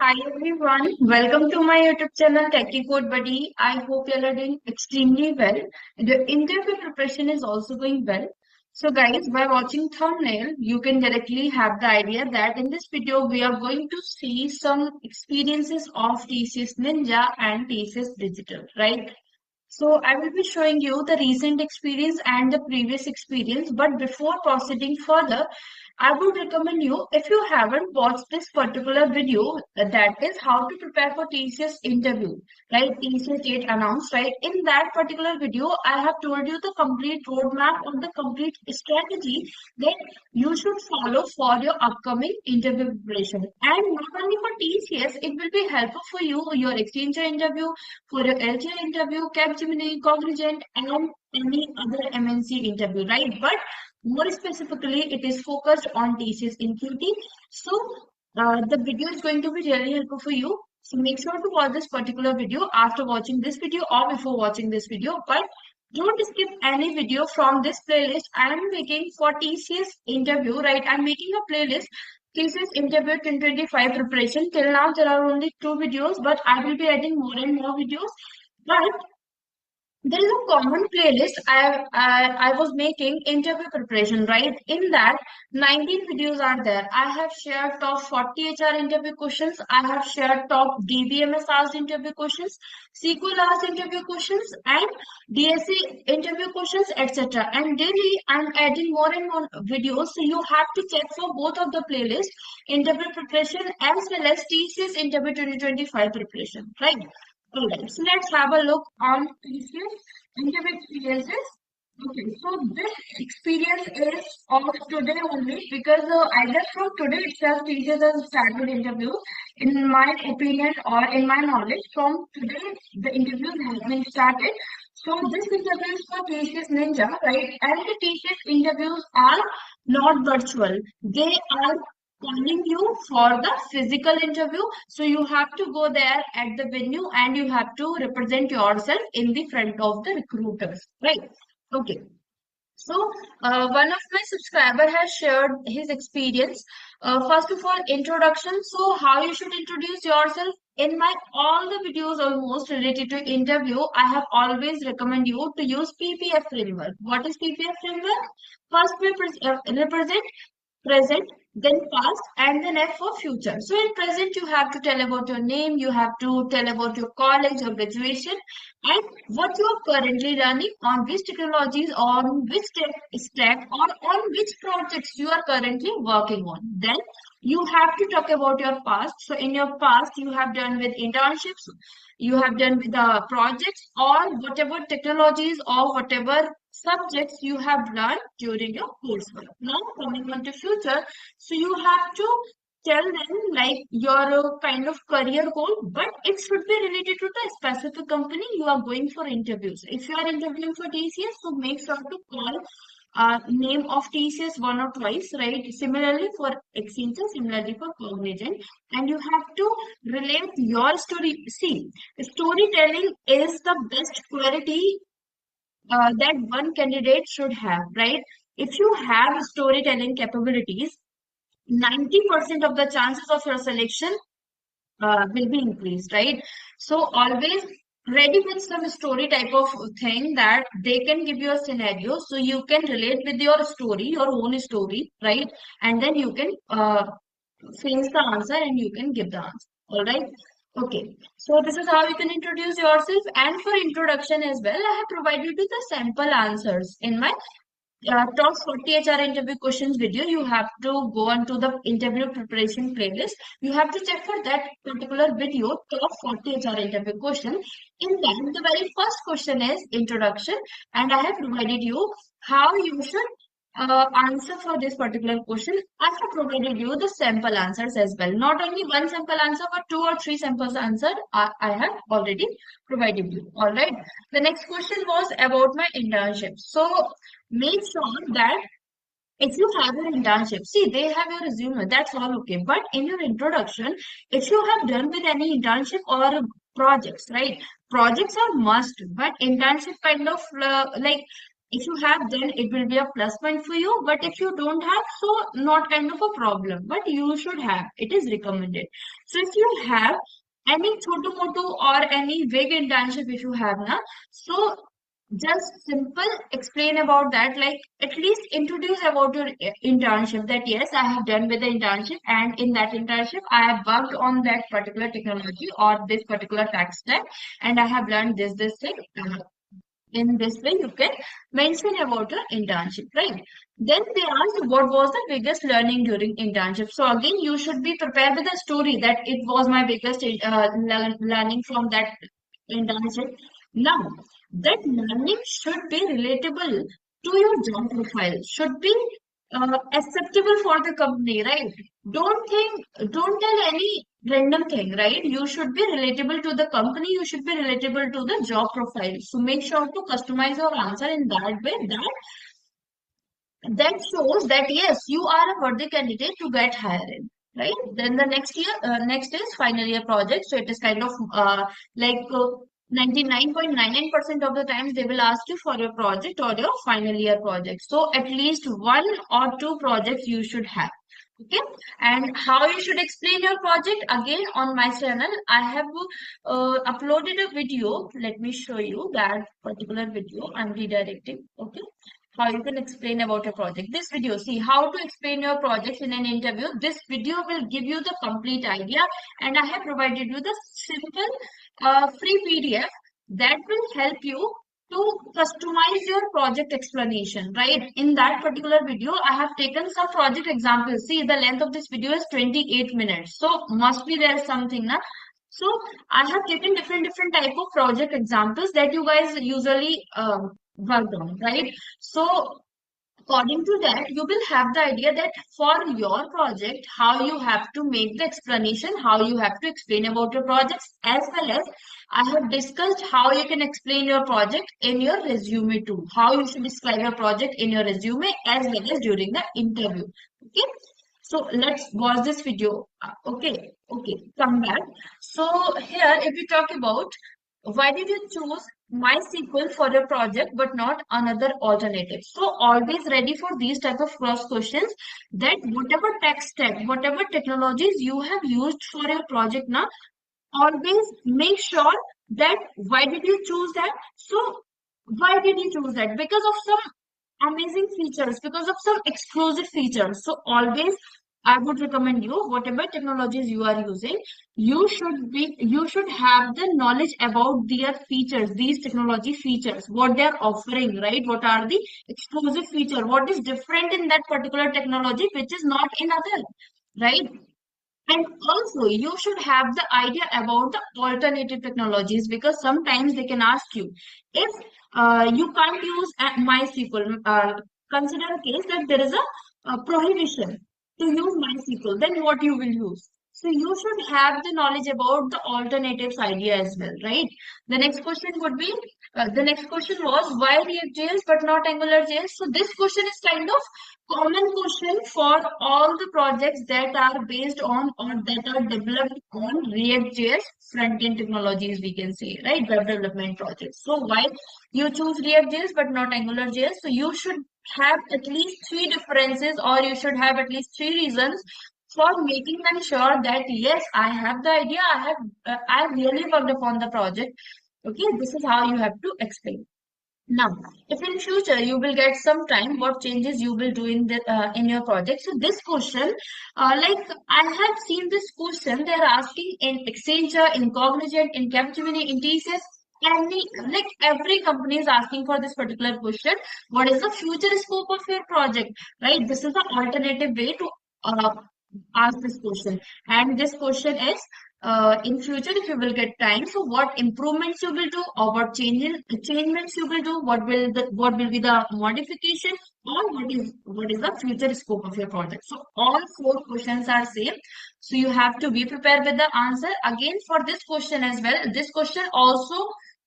Hi everyone, welcome to my YouTube channel Techie Code Buddy. I hope you all are doing extremely well. The interview preparation is also going well. So guys, by watching thumbnail, you can directly have the idea that in this video we are going to see some experiences of TCS Ninja and TCS Digital, right? So I will be showing you the recent experience and the previous experience. But before proceeding further, I would recommend you, if you haven't watched this particular video, that is how to prepare for TCS interview, right? TCS date announced, right? In that particular video, I have told you the complete roadmap or the complete strategy that you should follow for your upcoming interview preparation. And not only for TCS, it will be helpful for you, your exchanger interview, for your LJ interview, Capgemini, Cognizant, and any other MNC interview, right? But more specifically, it is focused on TCS NQT. So the video is going to be really helpful for you. So make sure to watch this particular video after watching this video or before watching this video. But don't skip any video from this playlist. I am making for TCS interview, right? I'm making a playlist. TCS Interview 2025 preparation. Till now, there are only two videos, but I will be adding more and more videos. But there is a common playlist I was making interview preparation, right? In that, 19 videos are there. I have shared top 40 HR interview questions. I have shared top dbms asked interview questions, SQL asked interview questions, and DSC interview questions, etc. And daily, I'm adding more and more videos. So you have to check for both of the playlists, interview preparation as well as TCS interview 2025 preparation, right? Alright, so let's have a look on TCS interview experiences. Okay, so this experience is of today only because I guess from today itself TCS has started interviews. In my opinion or in my knowledge, from today the interviews have been started. So this interview is for TCS Ninja, right? And the TCS interviews are not virtual. They are calling you for the physical interview. So you have to go there at the venue and you have to represent yourself in the front of the recruiters, right? Okay. So, one of my subscriber has shared his experience. First of all, introduction. So, how you should introduce yourself. In my all the videos almost related to interview, I have always recommend you to use PPF framework. What is PPF framework? First, we represent present, then past, and then F for future. So in present, you have to tell about your name, you have to tell about your college or graduation, and what you are currently running, on which technologies, on which tech stack, or on which projects you are currently working on. Then you have to talk about your past. So in your past, you have done with internships, you have done with the projects, or whatever technologies or whatever subjects you have learned during your coursework. Now coming on to future, so you have to tell them like your kind of career goal, but it should be related to the specific company you are going for interviews. If you are interviewing for TCS, so make sure to call name of TCS one or twice, right? Similarly for Accenture, similarly for Cognizant, and you have to relate your story. See, storytelling is the best quality that one candidate should have, right? If you have storytelling capabilities, 90% of the chances of your selection will be increased, right? So always ready with some story type of thing that they can give you a scenario so you can relate with your story, your own story, right? And then you can face the answer and you can give the answer. All right. Okay. So this is how you can introduce yourself. And for introduction as well, I have provided you the sample answers in my top 40 HR interview questions video. You have to go onto the interview preparation playlist. You have to check for that particular video, top 40 HR interview question. In that, the very first question is introduction, and I have provided you how you should answer for this particular question. I have provided you the sample answers as well. Not only one sample answer, but two or three samples answer I have already provided you. All right. The next question was about my internship. So make sure that if you have your internship, see, they have your resume, that's all okay. But in your introduction, if you have done with any internship or projects, right? Projects are must, but internship kind of like If you have, then it will be a plus point for you. But if you don't have, so not kind of a problem. But you should have. It is recommended. So if you have any chotu motu or any big internship, if you have na, so just simple explain about that. Like at least introduce about your internship. That yes, I have done with the internship, and in that internship, I have worked on that particular technology or this particular tech stack, and I have learned this thing. In this way, you can mention about your internship, right? Then they asked what was the biggest learning during internship. So again, you should be prepared with a story that it was my biggest learning from that internship. Now, that learning should be relatable to your job profile, should be acceptable for the company, right? Don't tell any random thing, right? You should be relatable to the company, you should be relatable to the job profile. So make sure to customize your answer in that way that shows that yes, you are a worthy candidate to get hired in, right? Then the next is final year project. So it is kind of like 99.99% of the times they will ask you for your project or your final year project. So at least one or two projects you should have. Okay, and how you should explain your project, again on my channel I have uploaded a video. Let me show you that particular video. I'm redirecting. Okay, how you can explain about your project. This video, see how to explain your project in an interview. This video will give you the complete idea, and I have provided you the simple free PDF that will help you to customize your project explanation, right? In that particular video, I have taken some project examples. See, the length of this video is 28 minutes. So must be there something, na? So I have taken different type of project examples that you guys usually worked on, right? So according to that, you will have the idea that for your project, how you have to make the explanation, how you have to explain about your projects, as well as I have discussed how you can explain your project in your resume too, how you should describe your project in your resume as well as during the interview. Okay. So let's watch this video. Okay, come back. So here, if we talk about why did you choose MySQL for your project but not another alternative? So always ready for these type of cross questions, that whatever tech stack, whatever technologies you have used for your project now, always make sure that why did you choose that? So why did you choose that? Because of some amazing features, because of some exclusive features. So always I would recommend you, whatever technologies you are using, you should have the knowledge about their features, these technology features, what they are offering, right? What are the exclusive feature? What is different in that particular technology which is not in other, right? And also, you should have the idea about the alternative technologies, because sometimes they can ask you if you can't use MySQL. Consider a case that there is a prohibition to use MySQL, then what you will use? So you should have the knowledge about the alternatives idea as well, right? The next question would be, the next question was why React.js but not AngularJS? So this question is kind of common question for all the projects that are based on or that are developed on React.js front-end technologies, we can say, right? Web development projects. So why you choose React.js but not AngularJS? So you should have at least three differences, or you should have at least three reasons for making them sure that yes, I have the idea, I really worked upon the project. Okay, this is how you have to explain. Now, if in future you will get some time, what changes you will do in your project? So this question, like I have seen this question, they are asking in Accenture, in Cognizant, in Capgemini, in TCS, any like every company is asking for this particular question. What is the future scope of your project? Right? This is the alternative way to uh, ask this question. And this question is in future if you will get time, so what improvements you will do or what changements you will do, what will be the modification, or what is the future scope of your project. So all four questions are same, so you have to be prepared with the answer. Again, for this question as well, this question also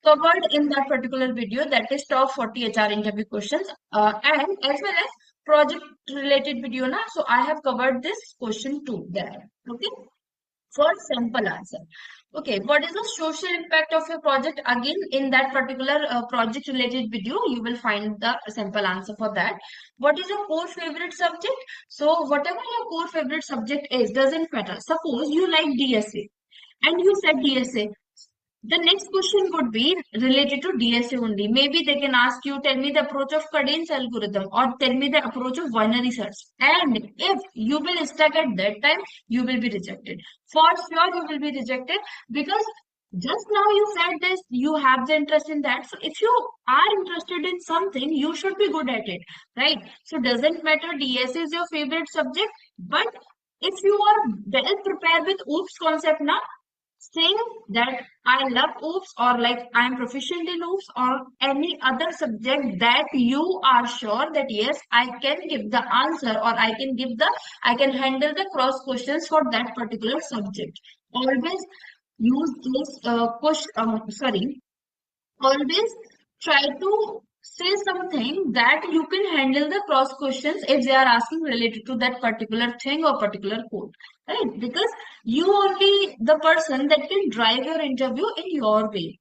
covered in that particular video, that is top 40 HR interview questions, and as well as project related video na. So I have covered this question too there. Okay. for sample answer. Okay, what is the social impact of your project? Again, in that particular project related video, you will find the sample answer for that. What is your core favorite subject? So whatever your core favorite subject is, doesn't matter. Suppose you like DSA and you said DSA. The next question would be related to DSA only. Maybe they can ask you, tell me the approach of Cadence algorithm or tell me the approach of binary search. And if you will stuck at that time, you will be rejected. For sure, you will be rejected because just now you said this, you have the interest in that. So if you are interested in something, you should be good at it, right? So doesn't matter DSA is your favorite subject, but if you are well prepared with OOPS concept now, saying that I love OOPS or like I'm proficient in OOPS or any other subject that you are sure that yes, I can give the answer or I can handle the cross questions for that particular subject. Always use this always try to say something that you can handle the cross questions if they are asking related to that particular thing or particular code, right? Because you only the person that can drive your interview in your way.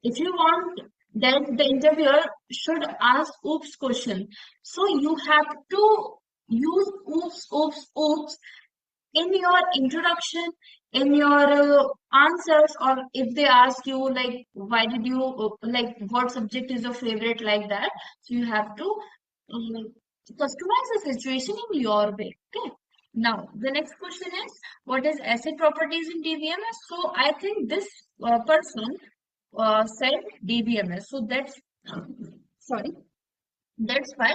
If you want that the interviewer should ask oops question, so you have to use oops in your introduction, in your answers, or if they ask you like, why did you like, what subject is your favorite, like that. So you have to um, customize the situation in your way. Okay. Now, the next question is, what is asset properties in DBMS? So I think this person said DBMS. So that's, sorry, that's why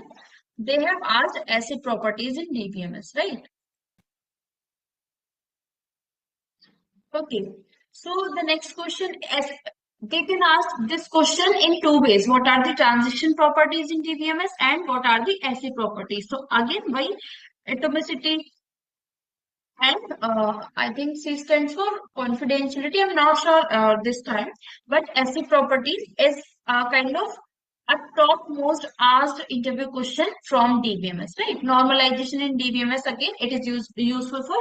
they have asked asset properties in DBMS, right? Okay. So the next question is, they can ask this question in two ways. What are the transition properties in DBMS and what are the ACI properties? So again, by atomicity and I think C stands for confidentiality. I'm not sure this time, but ACI properties is kind of a top most asked interview question from DBMS, right? Normalization in DBMS, again, it is useful for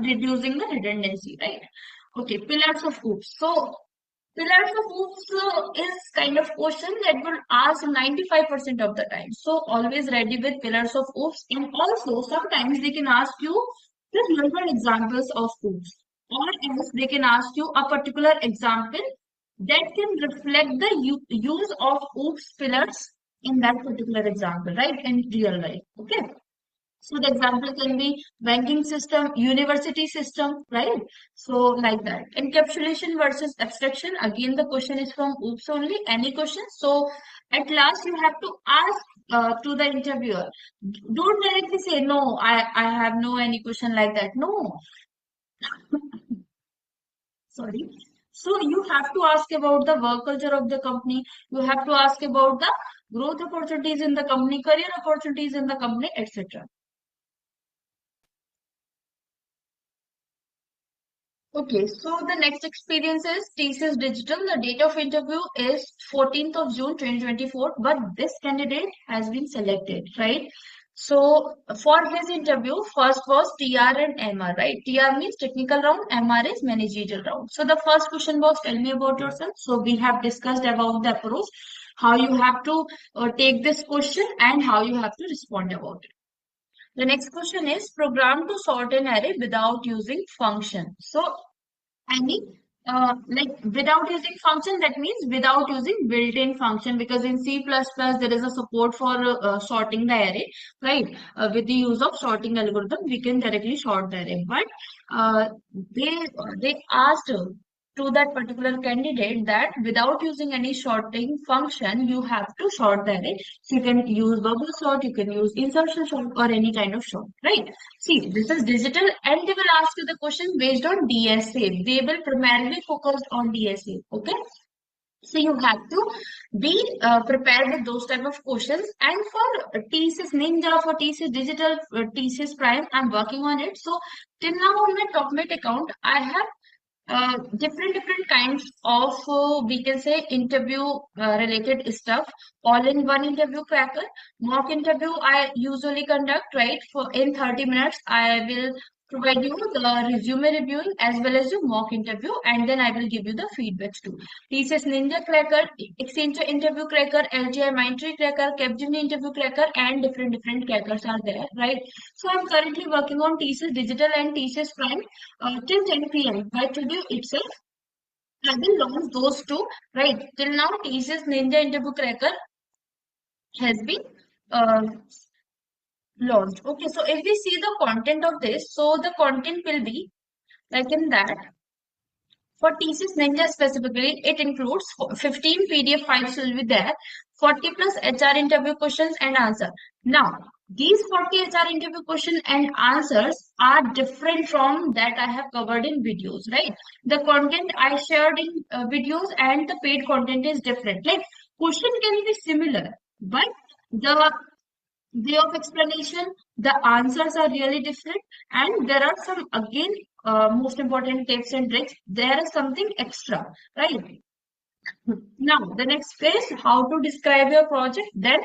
reducing the redundancy, right? Okay, pillars of hoops. So pillars of hoops is kind of question that will ask 95% of the time. So always ready with pillars of hoops. And also sometimes they can ask you the real world examples of hoops. Or else they can ask you a particular example that can reflect the use of OOPS pillars in that particular example, right? In real life. Okay. So the example can be banking system, university system, right? So like that. Encapsulation versus abstraction. Again, the question is from OOPS only. Any question? So at last you have to ask to the interviewer. Don't directly say no. I have no any question like that. No, sorry. So you have to ask about the work culture of the company. You have to ask about the growth opportunities in the company, career opportunities in the company, etc. Okay, so the next experience is TCS Digital. The date of interview is 14th of June 2024, but this candidate has been selected, right? So for his interview, first was TR and MR, right? TR means technical round, MR is managerial round. So the first question was, tell me about yourself. So we have discussed about the approach, how you have to take this question and how you have to respond about it. The next question is program to sort an array without using function. So any like without using function, that means without using built-in function, because in C++ there is a support for sorting the array, right? With the use of sorting algorithm, we can directly sort the array. But uh, they asked to that particular candidate that without using any sorting function, you have to sort the array. So you can use bubble sort, you can use insertion sort, or any kind of sort, right? See, this is digital and they will ask you the question based on DSA. They will primarily focus on DSA. Okay. So you have to be prepared with those type of questions. And for TCS Ninja, for TCS Digital, TCS Prime, I'm working on it. So till now on my TopMate account, I have different kinds of we can say interview related stuff all in one interview cracker. Mock interview I usually conduct, right? For in 30 minutes I will provide you the resume reviewing as well as your mock interview, and then I will give you the feedbacks too. TCS Ninja Cracker, Accenture Interview Cracker, LTI Mindtree Cracker, Capgemini Interview Cracker, and different crackers are there, right? So I'm currently working on TCS Digital and TCS Prime till 10 p.m. By today itself, I will launch those two, right? Till now, TCS Ninja Interview Cracker has been uh, launched. Okay, so if we see the content of this, so the content will be like in that. For TCS Ninja specifically, it includes 15 PDF files will be there, 40 plus HR interview questions and answer. Now, these 40 HR interview questions and answers are different from that I have covered in videos, right? The content I shared in videos and the paid content is different. Like, question can be similar, but the way of explanation, the answers are really different, and there are some again most important tips and tricks. There is something extra, right? Now, the next is how to describe your project. Then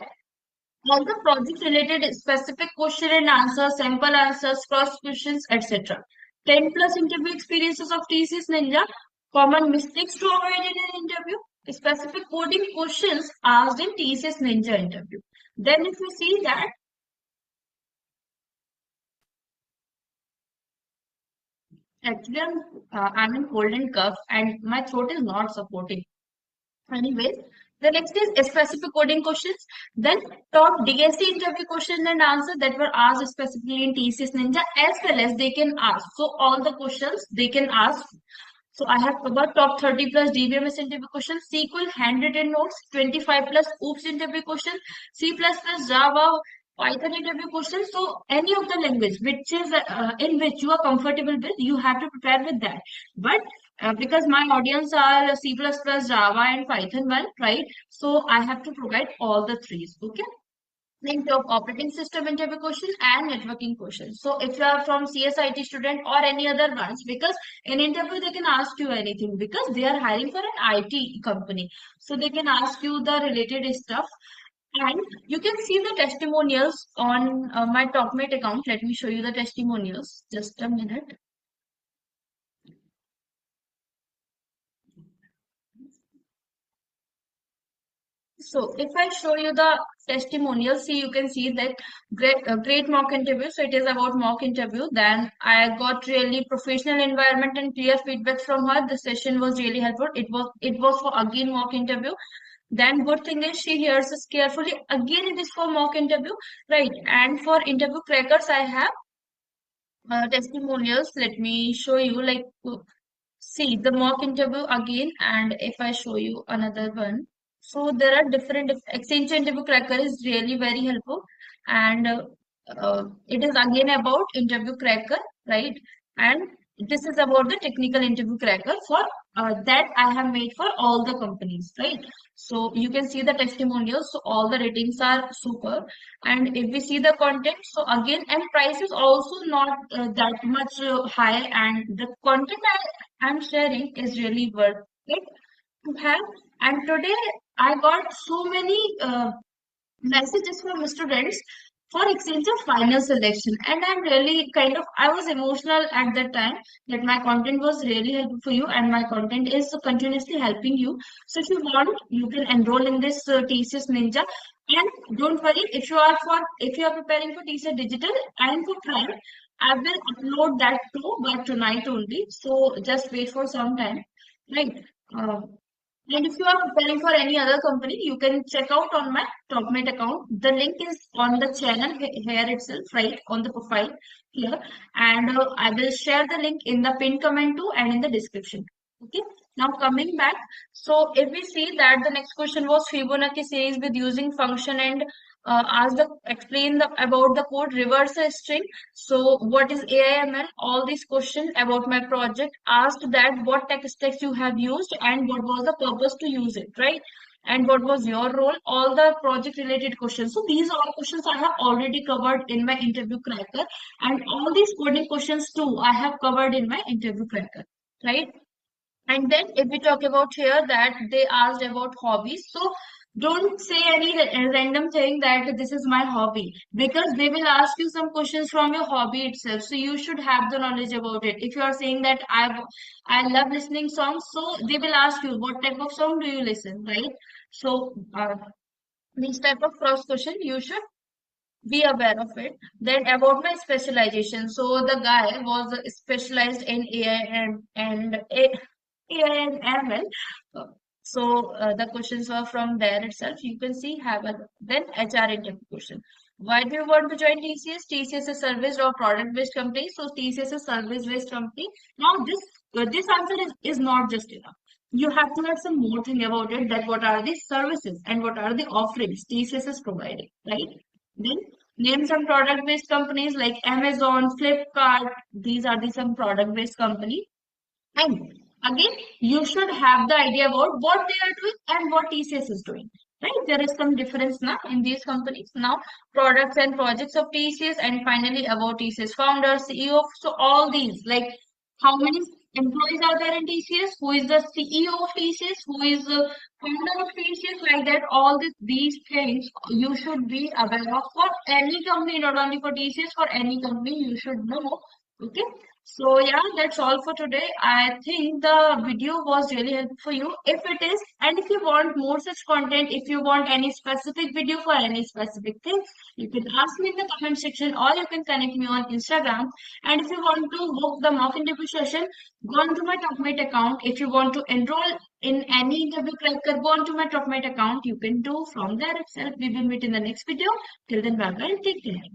all the project related specific question and answer, sample answers, cross questions, etc. 10 plus interview experiences of TCS Ninja, common mistakes to avoid in an interview, specific coding questions asked in TCS Ninja interview. Then if you see that, actually, I'm in cold and cough, and my throat is not supporting. Anyways, the next is specific coding questions. Then top DSC interview question and answer that were asked specifically in TCS Ninja, as well as they can ask. So all the questions they can ask. So I have covered top 30 plus dbms interview questions, SQL handwritten notes, 25 plus OOPS interview questions, C++, Java, Python interview questions. So any of the language which is in which you are comfortable with, you have to prepare with that. But because my audience are C++, Java, and Python one, right? So I have to provide all the threes. Okay. Then top operating system interview question and networking questions. So if you are from CSIT student or any other ones, because in interview they can ask you anything because they are hiring for an IT company. So they can ask you the related stuff. And you can see the testimonials on my TalkMate account. Let me show you the testimonials. Just a minute. So if I show you the testimonial, see you can see that great mock interview. So it is about mock interview. Then I got really professional environment and clear feedback from her. The session was really helpful. It was for again mock interview. Then good thing is she hears us carefully. Again it is for mock interview, right? And for interview crackers, I have testimonials. Let me show you like see the mock interview again, and if I show you another one, so there are different Accenture interview cracker is really very helpful, and it is again about interview cracker, right? And this is about the technical interview cracker for that I have made for all the companies, right? So you can see the testimonials. So all the ratings are super, and if we see the content, so again, and price is also not that much high, and the content I'm sharing is really worth it to have. And today I got so many messages from students for Accenture final selection, and I'm really kind of I was emotional at that time that my content was really helpful for you, and my content is continuously helping you. So if you want, you can enroll in this TCS Ninja. And don't worry, if you are preparing for TCS Digital and for Prime, I will upload that too, but tonight only. So just wait for some time, right? Uh, and if you are preparing for any other company, you can check out on my TalkMate account. The link is on the channel here itself, right on the profile here. And I will share the link in the pinned comment too and in the description. Okay. Now coming back, so if we see that the next question was Fibonacci series with using function and explain about the code reverse a string. So what is AIML? All these questions about my project asked that what tech stacks you have used and what was the purpose to use it, right? And what was your role? All the project related questions. So these are all questions I have already covered in my interview cracker, and all these coding questions too I have covered in my interview cracker, right? And then if we talk about here that they asked about hobbies. So Don't say any random thing that this is my hobby, because they will ask you some questions from your hobby itself. So you should have the knowledge about it. If you are saying that I love listening songs, so they will ask you what type of song do you listen, right? So these type of cross question you should be aware of it. Then about my specialization. So the guy was specialized in AI AI and ML. Uh, the questions were from there itself. You can see have a then HR interview question. Why do you want to join TCS? TCS is a service or product based company. So TCS is a service based company. Now this answer is not just enough. You have to add some more thing about it, that what are the services and what are the offerings TCS is providing, right? Then name some product-based companies like Amazon, Flipkart. These are the some product-based company. And again, you should have the idea about what they are doing and what TCS is doing. Right? There is some difference now in these companies. Now, products and projects of TCS, and finally about TCS founder, CEO. So all these, like how many employees are there in TCS? Who is the CEO of TCS? Who is the founder of TCS? Like that, all these things you should be aware of for any company, not only for TCS, for any company you should know. Okay. So yeah, that's all for today. I think the video was really helpful for you. If it is, and if you want more such content, if you want any specific video for any specific thing, you can ask me in the comment section, or you can connect me on Instagram. And if you want to book the mock interview session, go on to my TalkMate account. If you want to enroll in any interview cracker, go on to my TalkMate account. You can do from there itself. We will meet in the next video. Till then, bye bye and take care.